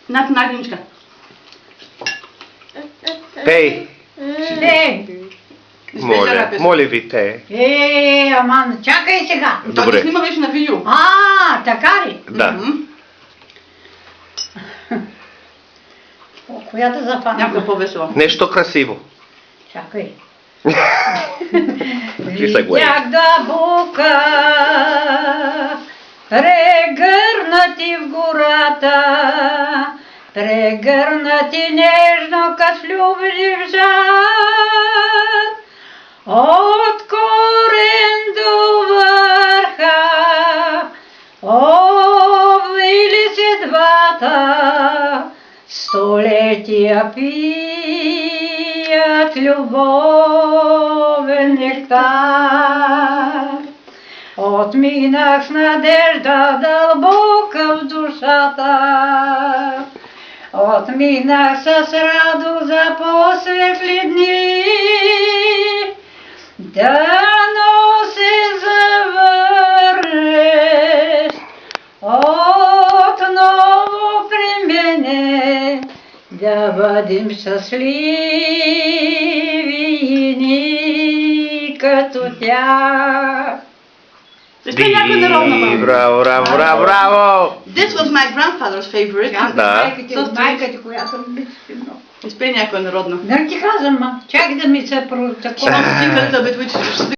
Наденичка. Пей. Моля ви, те. Аман, чакай сега. Това снима беше на видео. Така ли? Да. Коя да запамня? Някаква по-весела. Нещо красиво. Чакай. Какви са гледи? Видях да бука, прегърнати в гората, прегърнати нежно, кът в любви жар. От корен до върха, овили се двата, столетия пият любовен нектар. Отминах с надежда дълбока в душата, отминах с радост за по-светли дни. Дано се завърнеш отново при мене, да бъдем щастливи и ни като тях. Защо някой народна мама? Браво, браво, браво, браво! This was my grandfather's favorite. Да. Майка ти, която обича много. Изпей някоя народна. Да ти казвам, чакай да ми се про такова. Sing a little bit, which is